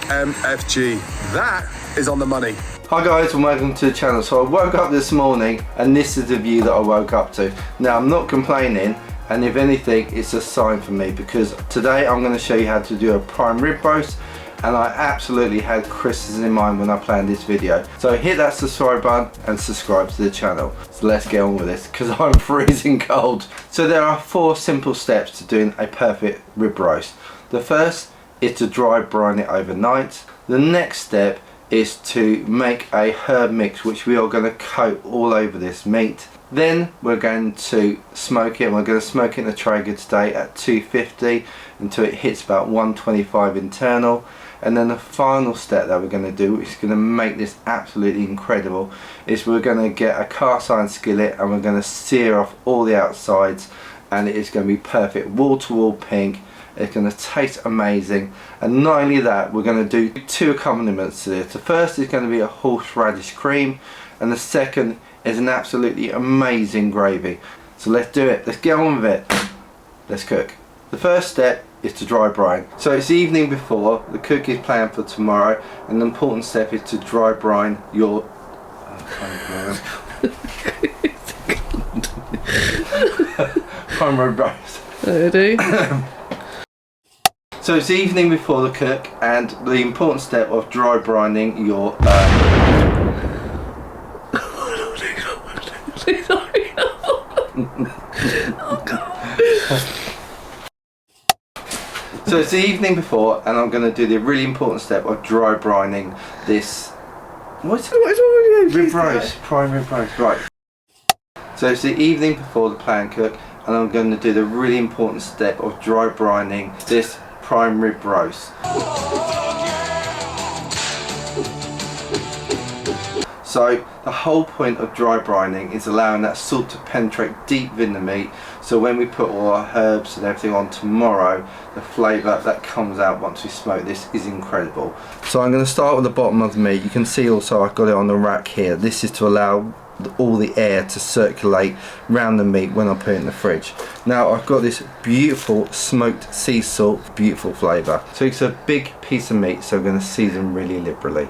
OMFG. That is on the money. Hi guys and welcome to the channel. So I woke up this morning and this is the view that I woke up to. Now I'm not complaining, and if anything it's a sign for me, because today I'm going to show you how to do a prime rib roast, and I absolutely had Christmas in mind when I planned this video. So hit that subscribe button and subscribe to the channel. So let's get on with this because I'm freezing cold. So there are 4 simple steps to doing a perfect rib roast. The first is to dry brine it overnight. The next step is to make a herb mix which we are going to coat all over this meat. Then we're going to smoke it, and we're going to smoke it in the Traeger today at 250 until it hits about 125 internal. And then the final step that we're going to do, which is going to make this absolutely incredible, is we're going to get a cast iron skillet and we're going to sear off all the outsides, and it is going to be perfect, wall to wall pink. It's going to taste amazing. And not only that, we're going to do 2 accompaniments to this. The first is going to be a horseradish cream, and the second is an absolutely amazing gravy. So let's do it, let's get on with it, let's cook. The first step is to dry brine. So it's the evening before, the cook is planned for tomorrow, and the important step is to dry brine your prime rib roast. I do. So it's the evening before the cook, and the important step of dry brining your So it's the evening before, and I'm going to do the really important step of dry brining this. What's wrong with you? Rib roast, prime rib roast, right. So it's the evening before the plan cook, and I'm going to do the really important step of dry brining this prime rib roast. So the whole point of dry brining is allowing that salt to penetrate deep in the meat, so when we put all our herbs and everything on tomorrow, the flavour that comes out once we smoke this is incredible. So I'm going to start with the bottom of the meat. You can see also I've got it on the rack here. This is to allow all the air to circulate around the meat when I put it in the fridge. Now I've got this beautiful smoked sea salt, beautiful flavour. So it's a big piece of meat, so we're going to season really liberally.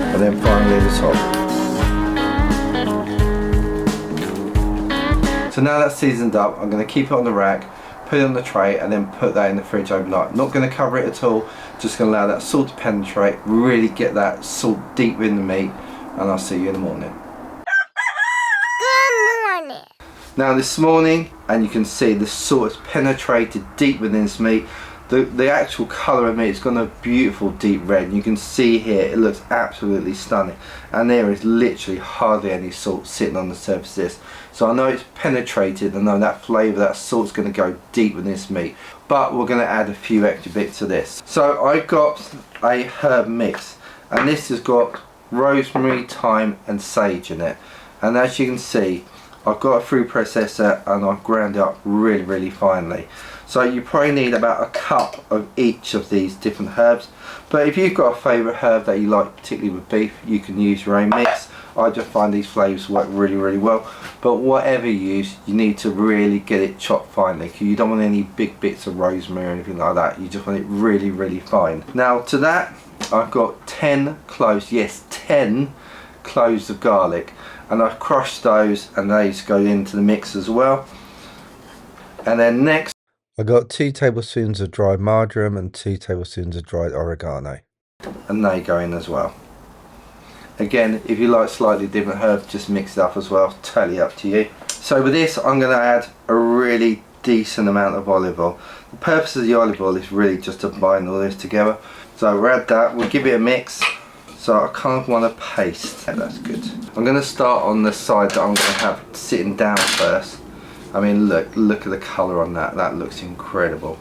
And then finally the top. So now that's seasoned up, I'm going to keep it on the rack, put it on the tray, and then put that in the fridge overnight. Not going to cover it at all, just going to allow that salt to penetrate, really get that salt deep in the meat, and I'll see you in the morning. Good morning. Now this morning, and you can see the salt has penetrated deep within this meat. The actual colour of meat has gone a beautiful deep red. You can see here it looks absolutely stunning, and there is literally hardly any salt sitting on the surface of this. So I know it's penetrated, I know that flavour, that salt's going to go deep in this meat, but we're going to add a few extra bits to this. So I got a herb mix, and this has got rosemary, thyme and sage in it, and as you can see I've got a food processor and I've ground it up really finely. So you probably need about a cup of each of these different herbs, but if you've got a favourite herb that you like, particularly with beef, you can use your own mix. I just find these flavours work really well, but whatever you use, you need to really get it chopped finely, because you don't want any big bits of rosemary or anything like that. You just want it really fine. Now to that I've got 10 cloves, yes 10 cloves of garlic, and I've crushed those, and those go into the mix as well. And then next I got 2 tablespoons of dried marjoram and 2 tablespoons of dried oregano, and they go in as well. Again, if you like slightly different herbs, just mix it up as well, totally up to you. So with this I'm going to add a really decent amount of olive oil. The purpose of the olive oil is really just to bind all this together. So we'll add that, we'll give it a mix. So I kind of want a paste. Yeah, that's good. I'm going to start on the side that I'm going to have sitting down first. I mean look at the colour on that, that looks incredible.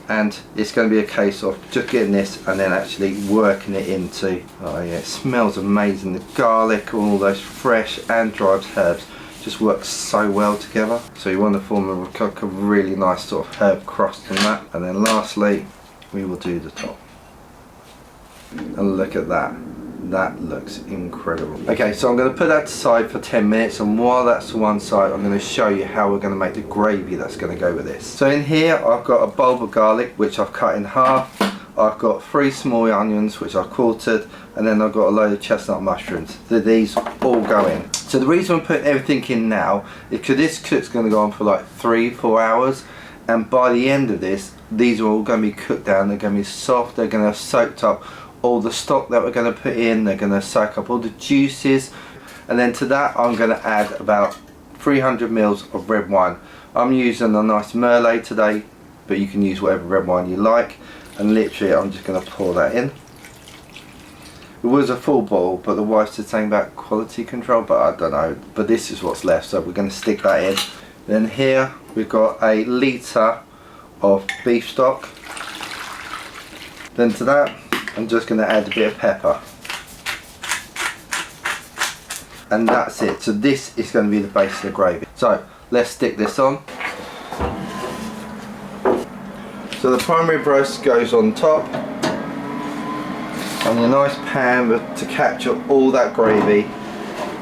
And it's going to be a case of just getting this and then actually working it into, oh yeah, it smells amazing. The garlic, all those fresh and dried herbs just work so well together. So you want to form a really nice sort of herb crust on that. And then lastly we will do the top. And look at that. That looks incredible. Okay, so I'm going to put that aside for 10 minutes, and while that's to one side, I'm going to show you how we're going to make the gravy that's going to go with this. So in here I've got a bulb of garlic which I've cut in half. I've got 3 small onions which I've quartered, and then I've got a load of chestnut mushrooms. So these all go in. So the reason I'm putting everything in now is because this cook's going to go on for like 3-4 hours, and by the end of this, these are all going to be cooked down. They're going to be soft. They're going to have soaked up all the stock that we're going to put in. They're going to soak up all the juices, and then to that I'm going to add about 300 mils of red wine. I'm using a nice Merlot today, but you can use whatever red wine you like, and literally I'm just going to pour that in. It was a full bottle, but the wife said something about quality control, but I don't know, but this is what's left, so we're going to stick that in. Then here we've got a litre of beef stock. Then to that I'm just going to add a bit of pepper, and that's it. So this is going to be the base of the gravy. So let's stick this on. So the primary roast goes on top, and a nice pan to capture all that gravy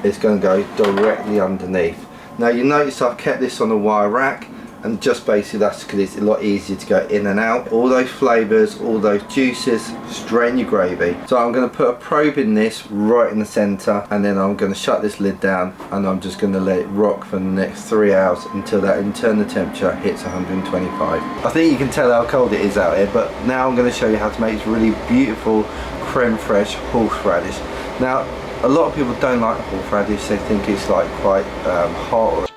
is going to go directly underneath. Now you notice I've kept this on a wire rack, and just basically that's because it's a lot easier to go in and out. All those flavours, all those juices, straight in your gravy. So I'm going to put a probe in this right in the centre, and then I'm going to shut this lid down, and I'm just going to let it rock for the next 3 hours until that internal temperature hits 125. I think you can tell how cold it is out here, but now I'm going to show you how to make this really beautiful creme fraiche horseradish. Now a lot of people don't like horseradish. They think it's like quite hot.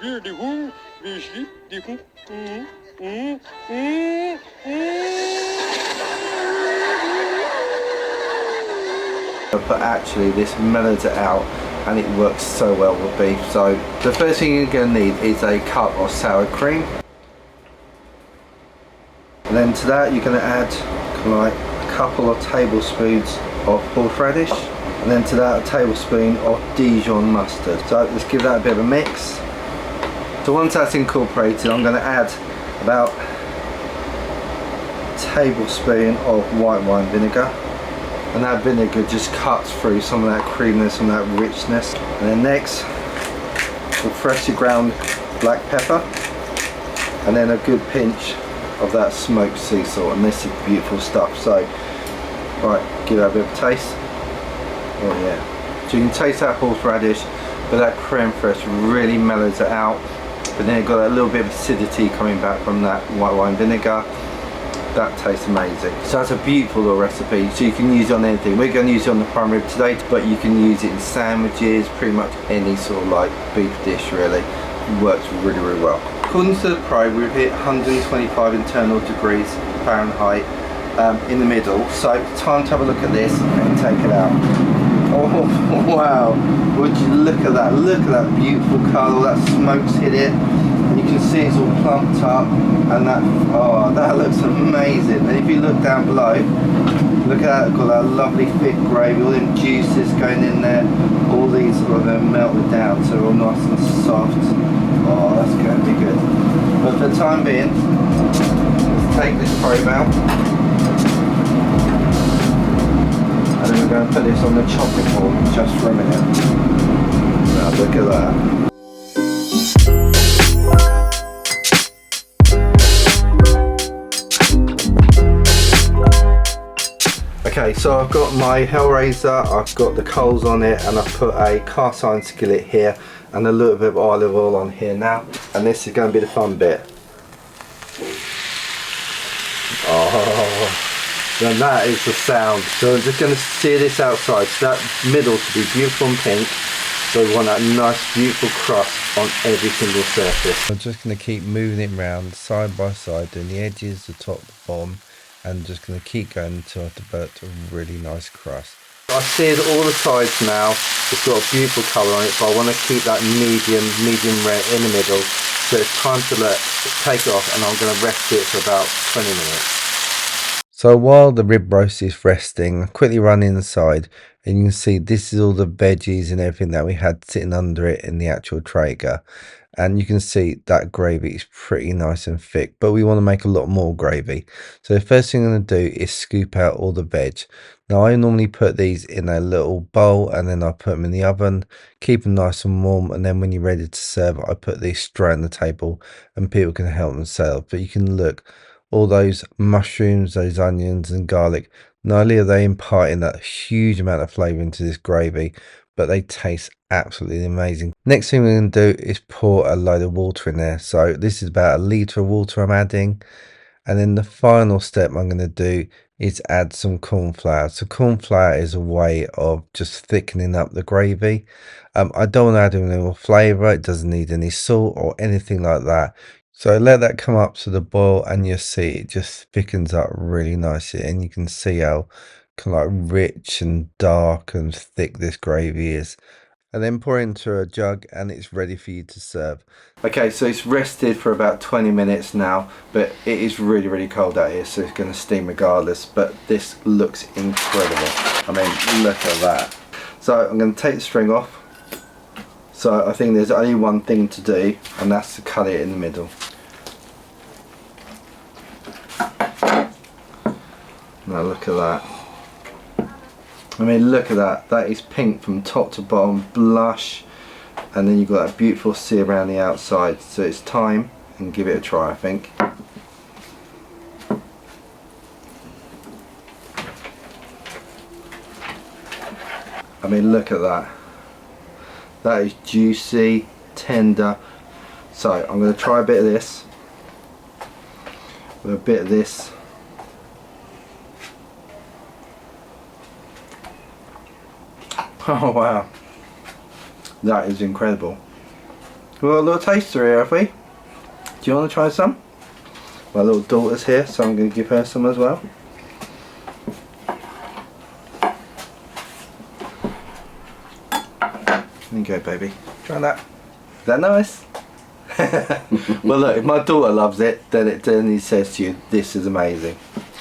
But actually this mellows it out, and it works so well with beef. So the first thing you're going to need is a cup of sour cream, and then to that you're going to add like a couple of tablespoons of horseradish, and then to that a tablespoon of Dijon mustard. So let's give that a bit of a mix. So once that's incorporated, I'm going to add about a tablespoon of white wine vinegar, and that vinegar just cuts through some of that creaminess, some of that richness. And then next, some freshly ground black pepper, and then a good pinch of that smoked sea salt, and this is beautiful stuff. So right, give that a bit of a taste. Oh yeah, so you can taste that horseradish, but that creme fraiche really mellows it out. But then you've got a little bit of acidity coming back from that white wine vinegar. That tastes amazing. So that's a beautiful little recipe. So you can use it on anything. We're going to use it on the prime rib today, but you can use it in sandwiches, pretty much any sort of like beef dish really. It works really, really well. According to the probe, we've hit 125 internal degrees Fahrenheit in the middle. So it's time to have a look at this and take it out. Oh wow, would you look at that, beautiful colour, that smoke's hit it, and you can see it's all plumped up, and that, oh, that looks amazing. And if you look down below, look at that, got that lovely thick gravy, all them juices going in there, all these are melted down, so all nice and soft. Oh, that's going to be good. But for the time being, let's take this probe out. And then we're going to put this on the chopping board just for a minute. Now look at that. Okay, so I've got my Hellrazr, I've got the coals on it, and I've put a cast iron skillet here and a little bit of olive oil on here now. And this is going to be the fun bit. Oh. And that is the sound. So I'm just going to sear this outside, so that middle to be beautiful and pink. So we want that nice beautiful crust on every single surface. I'm just going to keep moving it around side by side, doing the edges, the top, the bottom, and just going to keep going until I've developed a really nice crust. I've seared all the sides now. It's got a beautiful colour on it, but I want to keep that medium rare in the middle. So it's time to take it off, and I'm going to rest it for about 20 minutes. So while the rib roast is resting, quickly run inside, and you can see this is all the veggies and everything that we had sitting under it in the actual Traeger. And you can see that gravy is pretty nice and thick, but we want to make a lot more gravy. So the first thing I'm going to do is scoop out all the veg. Now I normally put these in a little bowl and then I put them in the oven, keep them nice and warm, and then when you're ready to serve, I put these straight on the table and people can help themselves. But you can look, all those mushrooms, those onions and garlic, not only are they imparting that huge amount of flavour into this gravy, but they taste absolutely amazing. Next thing we're going to do is pour a load of water in there. So this is about 1 litre of water I'm adding. And then the final step I'm going to do is add some corn flour. So corn flour is a way of just thickening up the gravy. I don't want to add any more flavour. It doesn't need any salt or anything like that. So let that come up to the boil and you'll see it just thickens up really nicely, and you can see how kind of like rich and dark and thick this gravy is. And then pour into a jug and it's ready for you to serve. Okay, so it's rested for about 20 minutes now, but it is really cold out here, so it's going to steam regardless, but this looks incredible. I mean, look at that. So I'm going to take the string off. So I think there's only one thing to do, and that's to cut it in the middle. Now look at that. I mean, look at that. That is pink from top to bottom, blush, and then you've got that beautiful sea around the outside. So it's time and give it a try, I think. I mean, look at that. That is juicy, tender. So I'm going to try a bit of this with a bit of this. Oh wow, that is incredible. We've got a little taster here, have we? Do you want to try some? My little daughter's here, so I'm going to give her some as well. There you go, baby. Try that. Is that nice? Well look, if my daughter loves it, then it says to you, this is amazing.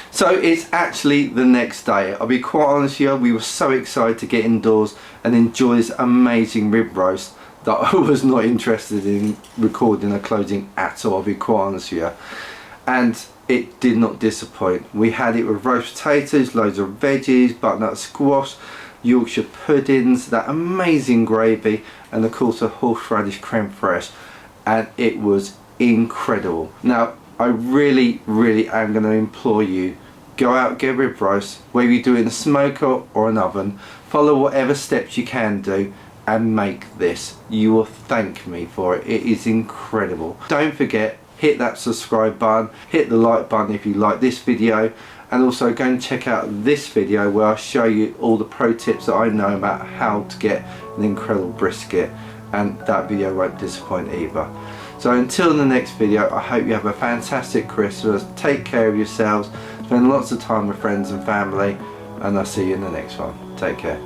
So it's actually the next day. I'll be quite honest with you, we were so excited to get indoors and enjoy this amazing rib roast that I was not interested in recording a closing at all, I'll be quite honest with you. And it did not disappoint. We had it with roast potatoes, loads of veggies, butternut squash, Yorkshire puddings, that amazing gravy, and of course a horseradish creme fraiche, and it was incredible. Now I really am going to implore you, go out, get a rib roast, whether you do it in a smoker or an oven, follow whatever steps you can do and make this. You will thank me for it. It is incredible. Don't forget, hit that subscribe button, hit the like button if you like this video, and also go and check out this video where I show you all the pro tips that I know about how to get an incredible brisket, and that video won't disappoint either. So until the next video, I hope you have a fantastic Christmas, take care of yourselves, spend lots of time with friends and family, and I'll see you in the next one. Take care.